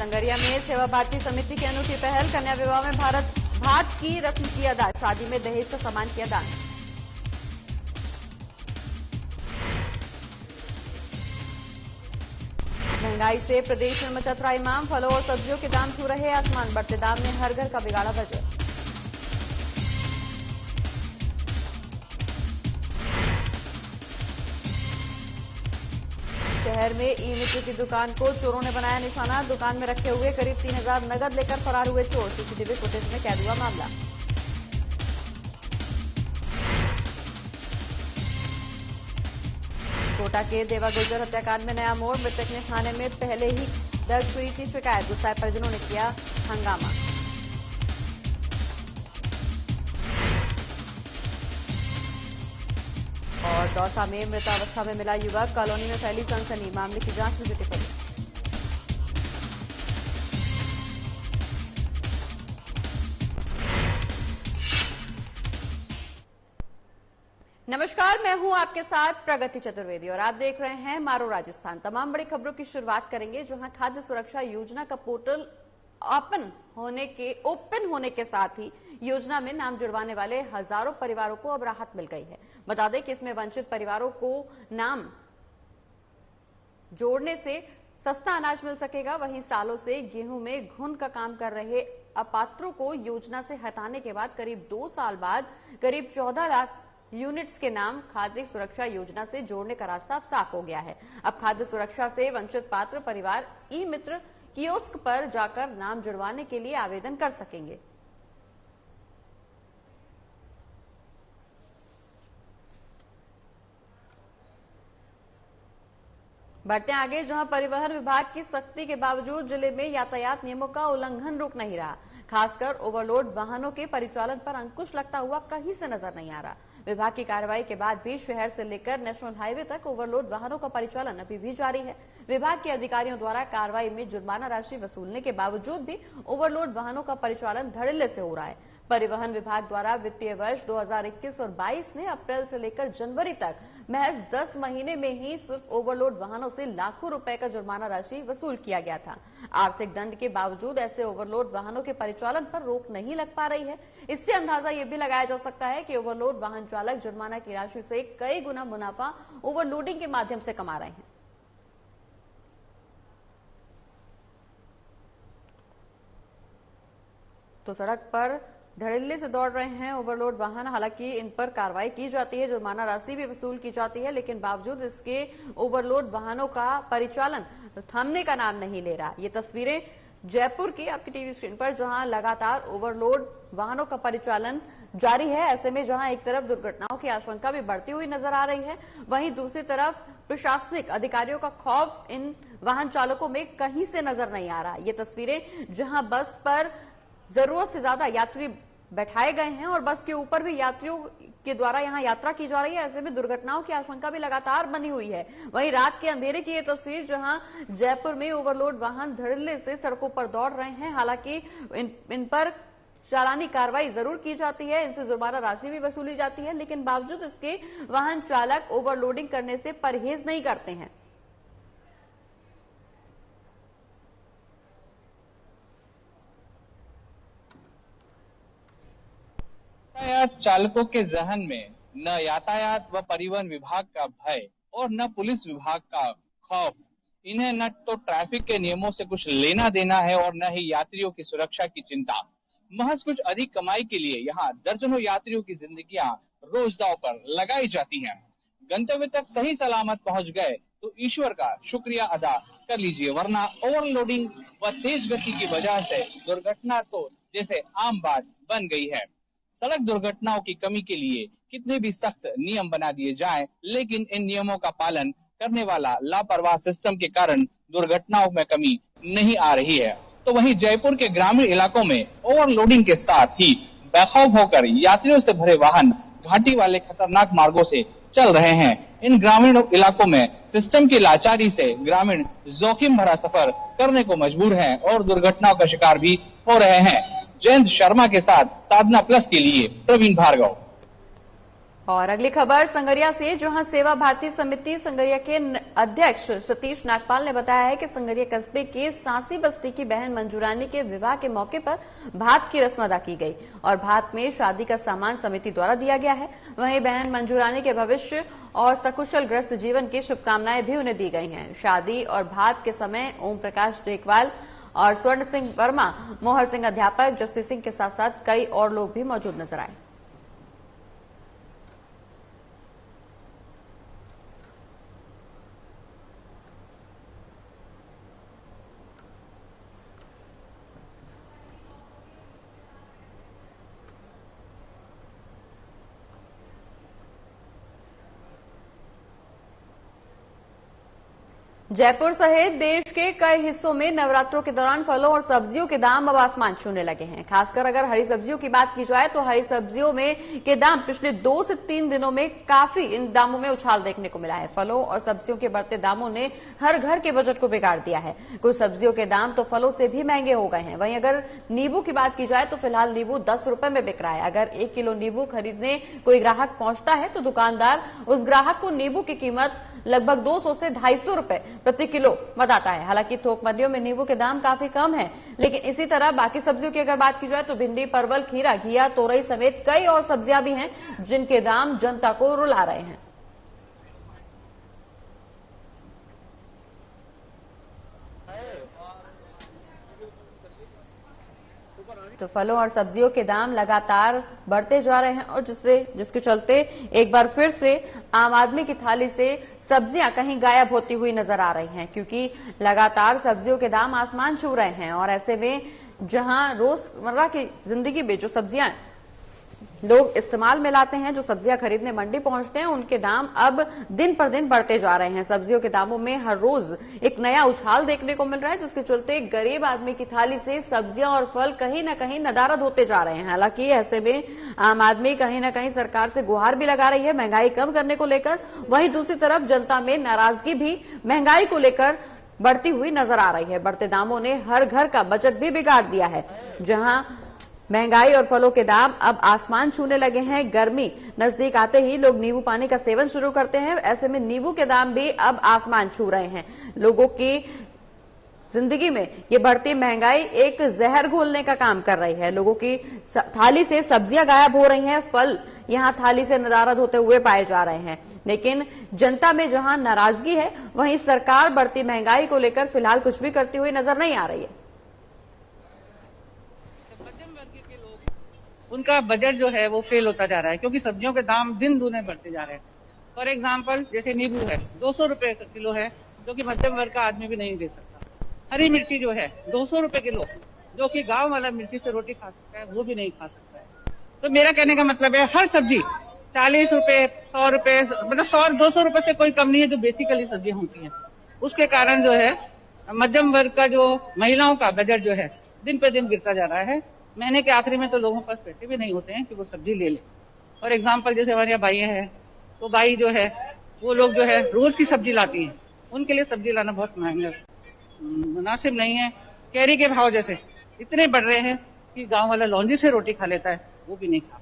संगरिया में सेवा भारती समिति की अनूठी पहल, कन्या विवाह में भात की रस्म की अदा, शादी में दहेज का सामान किया दान। महंगाई से प्रदेश में मचा त्राहिमाम, फलों और सब्जियों के दाम छू रहे आसमान, बढ़ते दाम ने हर घर का बिगाड़ा बजट। शहर में ई मित्र की दुकान को चोरों ने बनाया निशाना, दुकान में रखे हुए करीब 3000 नगद लेकर फरार हुए चोर, सीसीटीवी फुटेज में कैद हुआ मामला। कोटा के देवा गुर्जर हत्याकांड में नया मोड़, मृतक ने थाने में पहले ही दर्ज हुई थी शिकायत, गुस्साए परिजनों ने किया हंगामा। और दौसा में मृतावस्था में मिला युवक, कॉलोनी में फैली सनसनी, मामले की जांच में जुटी पुलिस। नमस्कार, मैं हूं आपके साथ प्रगति चतुर्वेदी और आप देख रहे हैं मारो राजस्थान। तमाम बड़ी खबरों की शुरुआत करेंगे, जहां खाद्य सुरक्षा योजना का पोर्टल ओपन होने के साथ ही योजना में नाम जुड़वाने वाले हजारों परिवारों को अब राहत मिल गई है। बता दें कि इसमें वंचित परिवारों को नाम जोड़ने से सस्ता अनाज मिल सकेगा। वहीं सालों से गेहूं में घुन का काम कर रहे अपात्रों को योजना से हटाने के बाद करीब 2 साल बाद करीब 14 लाख यूनिट्स के नाम खाद्य सुरक्षा योजना से जोड़ने का रास्ता अब साफ हो गया है। अब खाद्य सुरक्षा से वंचित पात्र परिवार ई मित्र कियोस्क पर जाकर नाम जुड़वाने के लिए आवेदन कर सकेंगे। बढ़ते आगे, जहां परिवहन विभाग की सख्ती के बावजूद जिले में यातायात नियमों का उल्लंघन रुक नहीं रहा। खासकर ओवरलोड वाहनों के परिचालन पर अंकुश लगता हुआ कहीं से नजर नहीं आ रहा। विभाग की कार्रवाई के बाद भी शहर से लेकर नेशनल हाईवे तक ओवरलोड वाहनों का परिचालन अभी भी जारी है। विभाग के अधिकारियों द्वारा कार्रवाई में जुर्माना राशि वसूलने के बावजूद भी ओवरलोड वाहनों का परिचालन धड़ल्ले से हो रहा है। परिवहन विभाग द्वारा वित्तीय वर्ष 2021 और 22 में अप्रैल से लेकर जनवरी तक महज 10 महीने में ही सिर्फ ओवरलोड वाहनों से लाखों रुपए का जुर्माना राशि वसूल किया गया था। आर्थिक दंड के बावजूद ऐसे ओवरलोड वाहनों के परिचालन पर रोक नहीं लग पा रही है। इससे अंदाजा यह भी लगाया जा सकता है कि ओवरलोड वाहन चालक जुर्माना की राशि से कई गुना मुनाफा ओवरलोडिंग के माध्यम से कमा रहे हैं। तो सड़क पर धड़ल्ले से दौड़ रहे हैं ओवरलोड वाहन। हालांकि इन पर कार्रवाई की जाती है, जुर्माना राशि भी वसूल की जाती है, लेकिन बावजूद इसके ओवरलोड वाहनों का परिचालन थमने का नाम नहीं ले रहा। ये तस्वीरें जयपुर की आपकी टीवी स्क्रीन पर, जहां लगातार ओवरलोड वाहनों का परिचालन जारी है। ऐसे में जहां एक तरफ दुर्घटनाओं की आशंका भी बढ़ती हुई नजर आ रही है, वहीं दूसरी तरफ प्रशासनिक अधिकारियों का खौफ इन वाहन चालकों में कहीं से नजर नहीं आ रहा। ये तस्वीरें जहां बस पर जरूरत से ज्यादा यात्री बैठाए गए हैं और बस के ऊपर भी यात्रियों के द्वारा यहां यात्रा की जा रही है। ऐसे में दुर्घटनाओं की आशंका भी लगातार बनी हुई है। वहीं रात के अंधेरे की ये तस्वीर, जहां जयपुर में ओवरलोड वाहन धड़ल्ले से सड़कों पर दौड़ रहे हैं। हालांकि इन पर चालानी कार्रवाई जरूर की जाती है, इनसे जुर्माना राशि भी वसूली जाती है, लेकिन बावजूद इसके वाहन चालक ओवरलोडिंग करने से परहेज नहीं करते हैं। यातायात चालकों के जहन में न यातायात व परिवहन विभाग का भय और न पुलिस विभाग का खौफ। इन्हें न तो ट्रैफिक के नियमों से कुछ लेना देना है और न ही यात्रियों की सुरक्षा की चिंता। महज कुछ अधिक कमाई के लिए यहाँ दर्जनों यात्रियों की जिंदगियां रोज दांव पर लगाई जाती हैं। गंतव्य तक सही सलामत पहुंच गए तो ईश्वर का शुक्रिया अदा कर लीजिए, वरना ओवरलोडिंग व तेज गति की वजह से दुर्घटना तो जैसे आम बात बन गई है। सड़क दुर्घटनाओं की कमी के लिए कितने भी सख्त नियम बना दिए जाएं, लेकिन इन नियमों का पालन करने वाला लापरवाह सिस्टम के कारण दुर्घटनाओं में कमी नहीं आ रही है। तो वहीं जयपुर के ग्रामीण इलाकों में ओवरलोडिंग के साथ ही बेखौफ होकर यात्रियों से भरे वाहन घाटी वाले खतरनाक मार्गों से चल रहे हैं। इन ग्रामीण इलाकों में सिस्टम की लाचारी से ग्रामीण जोखिम भरा सफर करने को मजबूर हैं और दुर्घटनाओं का शिकार भी हो रहे हैं। जयंत शर्मा के साथ साधना प्लस के लिए प्रवीण भार्गव। और अगली खबर संगरिया से, जहां सेवा भारती समिति संगरिया के अध्यक्ष सतीश नागपाल ने बताया है कि संगरिया कस्बे के सांसी बस्ती की बहन मंजूरानी के विवाह के मौके पर भात की रस्म अदा की गई और भात में शादी का सामान समिति द्वारा दिया गया है। वहीं बहन मंजूरानी के भविष्य और सकुशल ग्रस्त जीवन की शुभकामनाएं भी उन्हें दी गई हैं। शादी और भात के समय ओम प्रकाश टेकवाल और स्वर्ण सिंह वर्मा, मोहर सिंह अध्यापक, जस्सी सिंह के साथ साथ कई और लोग भी मौजूद नजर आए। जयपुर सहित देश के कई हिस्सों में नवरात्रों के दौरान फलों और सब्जियों के दाम अब आसमान छूने लगे हैं। खासकर अगर हरी सब्जियों की बात की जाए तो हरी सब्जियों में के दाम पिछले 2 से 3 दिनों में काफी इन दामों में उछाल देखने को मिला है। फलों और सब्जियों के बढ़ते दामों ने हर घर के बजट को बिगाड़ दिया है। कुछ सब्जियों के दाम तो फलों से भी महंगे हो गए हैं। वहीं अगर नींबू की बात की जाए तो फिलहाल नींबू 10 रुपए में बिक रहा है। अगर 1 किलो नींबू खरीदने कोई ग्राहक पहुंचता है तो दुकानदार उस ग्राहक को नींबू की कीमत लगभग 200 से 250 रुपए प्रति किलो बताता है। हालांकि थोक मंडियों में नींबू के दाम काफी कम है, लेकिन इसी तरह बाकी सब्जियों की अगर बात की जाए तो भिंडी, परवल, खीरा, घिया, तोरई समेत कई और सब्जियां भी हैं जिनके दाम जनता को रुला रहे हैं। तो फलों और सब्जियों के दाम लगातार बढ़ते जा रहे हैं और जिसके चलते एक बार फिर से आम आदमी की थाली से सब्जियां कहीं गायब होती हुई नजर आ रही हैं, क्योंकि लगातार सब्जियों के दाम आसमान छू रहे हैं। और ऐसे में जहां रोजमर्रा की जिंदगी में जो सब्जियां लोग इस्तेमाल में लाते हैं, जो सब्जियां खरीदने मंडी पहुंचते हैं, उनके दाम अब दिन पर दिन बढ़ते जा रहे हैं। सब्जियों के दामों में हर रोज एक नया उछाल देखने को मिल रहा है, जिसके चलते गरीब आदमी की थाली से सब्जियां और फल कहीं न कहीं नदारद होते जा रहे हैं। हालांकि ऐसे में आम आदमी कहीं न कहीं सरकार से गुहार भी लगा रही है महंगाई कम करने को लेकर। वहीं दूसरी तरफ जनता में नाराजगी भी महंगाई को लेकर बढ़ती हुई नजर आ रही है। बढ़ते दामों ने हर घर का बजट भी बिगाड़ दिया है। जहां महंगाई और फलों के दाम अब आसमान छूने लगे हैं, गर्मी नजदीक आते ही लोग नींबू पानी का सेवन शुरू करते हैं। ऐसे में नींबू के दाम भी अब आसमान छू रहे हैं। लोगों की जिंदगी में ये बढ़ती महंगाई एक जहर घोलने का काम कर रही है। लोगों की थाली से सब्जियां गायब हो रही हैं, फल यहां थाली से नदारद होते हुए पाए जा रहे हैं। लेकिन जनता में जहां नाराजगी है, वहीं सरकार बढ़ती महंगाई को लेकर फिलहाल कुछ भी करती हुई नजर नहीं आ रही है। उनका बजट जो है वो फेल होता जा रहा है, क्योंकि सब्जियों के दाम दिन दूने बढ़ते जा रहे हैं। फॉर एग्जाम्पल जैसे नींबू है 200 रुपए किलो है, जो कि मध्यम वर्ग का आदमी भी नहीं दे सकता। हरी मिर्ची जो है 200 रुपए किलो, जो कि गांव वाला मिर्ची से रोटी खा सकता है, वो भी नहीं खा सकता है। तो मेरा कहने का मतलब है हर सब्जी 40 रुपए, 100 रुपए, मतलब 100-200 रुपए से कोई कम नहीं है जो बेसिकली सब्जियां होती है। उसके कारण जो है मध्यम वर्ग का जो महिलाओं का बजट जो है दिन पे दिन गिरता जा रहा है। महीने के आखिरी में तो लोगों के पास पैसे भी नहीं होते हैं कि वो सब्जी ले ले। फॉर एग्जाम्पल जैसे हमारे यहाँ भाई हैं, तो भाई जो है वो लोग जो है रोज की सब्जी लाती हैं, उनके लिए सब्जी लाना बहुत महंगा मुनासिब नहीं है। कैरी के भाव जैसे इतने बढ़ रहे हैं कि गांव वाला लौंजी से रोटी खा लेता है, वो भी नहीं खा।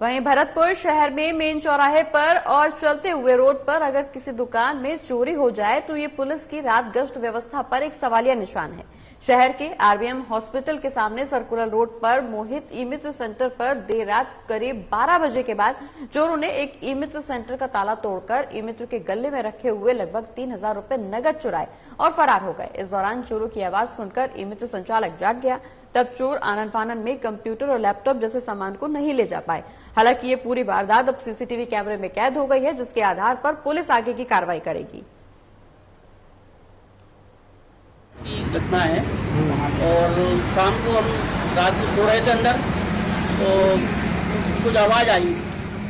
वहीं भरतपुर शहर में मेन चौराहे पर और चलते हुए रोड पर अगर किसी दुकान में चोरी हो जाए तो ये पुलिस की रात गश्त व्यवस्था पर एक सवालिया निशान है। शहर के आरबीएम हॉस्पिटल के सामने सर्कुलर रोड पर मोहित ई मित्र सेंटर पर देर रात करीब 12 बजे के बाद चोरों ने एक ई मित्र सेंटर का ताला तोड़कर ई मित्र के गले में रखे हुए लगभग 3000 रुपए नगद चुराए और फरार हो गए। इस दौरान चोरों की आवाज सुनकर ई मित्र संचालक जाग गया। तब चोर आनन फानन में कंप्यूटर और लैपटॉप जैसे सामान को नहीं ले जा पाए। हालांकि ये पूरी वारदात अब सीसीटीवी कैमरे में कैद हो गई है, जिसके आधार पर पुलिस आगे की कार्रवाई करेगी। घटना है और शाम को हम रात को सो रहे थे अंदर, तो कुछ आवाज आई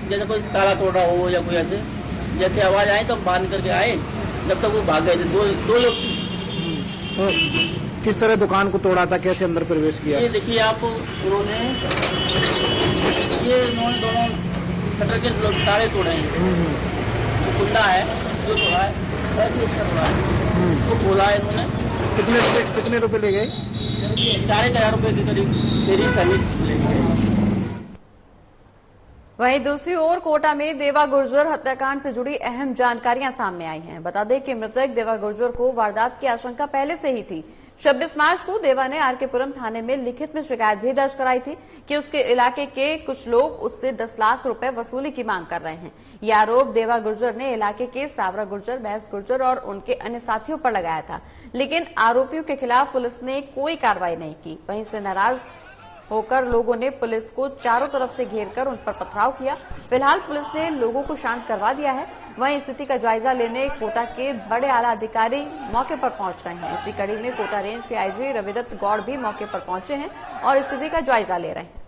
जैसे कोई ताला तोड़ रहा हो या कोई ऐसे जैसे आवाज आई तो हम बाहर निकल के आए। जब तक वो भाग गए थे, दो लोग। तो किस तरह दुकान को तोड़ा था, कैसे अंदर प्रवेश किया? ये देखिए आप, उन्होंने दोनों शटर के तारे तोड़े हैं। जो कुंडा है जो तोड़ा है वैसे इसका तोड़ा है, उसको खोला है इन्होंने। कितने रुपए ले गए? 4,500 रुपए के करीब मेरी सर्विस ले गए। वहीं दूसरी ओर कोटा में देवा गुर्जर हत्याकांड से जुड़ी अहम जानकारियां सामने आई हैं। बता दें कि मृतक देवा गुर्जर को वारदात की आशंका पहले से ही थी। 26 मार्च को देवा ने आरकेपुरम थाने में लिखित में शिकायत भी दर्ज कराई थी कि उसके इलाके के कुछ लोग उससे 10 लाख रुपए वसूली की मांग कर रहे हैं। यह आरोप देवा गुर्जर ने इलाके के सावरा गुर्जर, बैस गुर्जर और उनके अन्य साथियों पर लगाया था, लेकिन आरोपियों के खिलाफ पुलिस ने कोई कार्रवाई नहीं की। वहीं से नाराज होकर लोगों ने पुलिस को चारों तरफ से घेरकर उन पर पथराव किया। फिलहाल पुलिस ने लोगों को शांत करवा दिया है। वहीं स्थिति का जायजा लेने कोटा के बड़े आला अधिकारी मौके पर पहुंच रहे हैं। इसी कड़ी में कोटा रेंज के आईजी रविदत्त गौड़ भी मौके पर पहुंचे हैं और स्थिति का जायजा ले रहे हैं।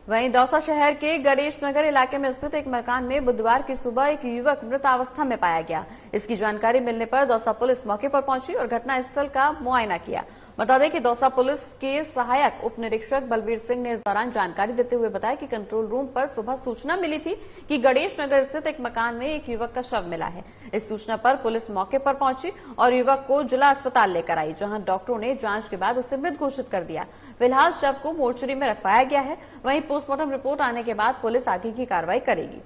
वहीं दौसा शहर के गणेश नगर इलाके में स्थित एक मकान में बुधवार की सुबह एक युवक मृत अवस्था में पाया गया। इसकी जानकारी मिलने पर दौसा पुलिस मौके पर पहुंची और घटनास्थल का मुआयना किया। बता दें कि दौसा पुलिस के सहायक उप निरीक्षक बलबीर सिंह ने इस दौरान जानकारी देते हुए बताया कि कंट्रोल रूम पर सुबह सूचना मिली थी कि गणेश नगर स्थित एक मकान में एक युवक का शव मिला है। इस सूचना पर पुलिस मौके पर पहुंची और युवक को जिला अस्पताल लेकर आई, जहां डॉक्टरों ने जांच के बाद उसे मृत घोषित कर दिया। फिलहाल शव को मोर्चरी में रखवाया गया है। वहीं पोस्टमार्टम रिपोर्ट आने के बाद पुलिस आगे की कार्रवाई करेगी।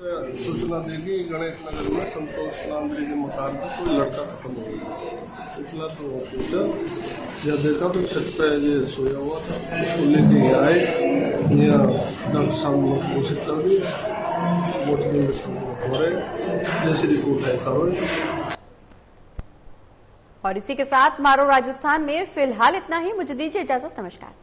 सूचना देगी गणेश नगर में संतोष नाम के मकान पर कोई लड़का खत्म हो गया। पिछला तो पूछा जब देखा तो छत पे ये सोया हुआ था, उसको लेके आए, यहाँ डॉक्टर साहब ने घोषित कर दिया। मोर्चरी में हो रहे जैसे रिपोर्ट है करो। और इसी के साथ मारो राजस्थान में फिलहाल इतना ही। मुझे दीजिए इजाजत। नमस्कार।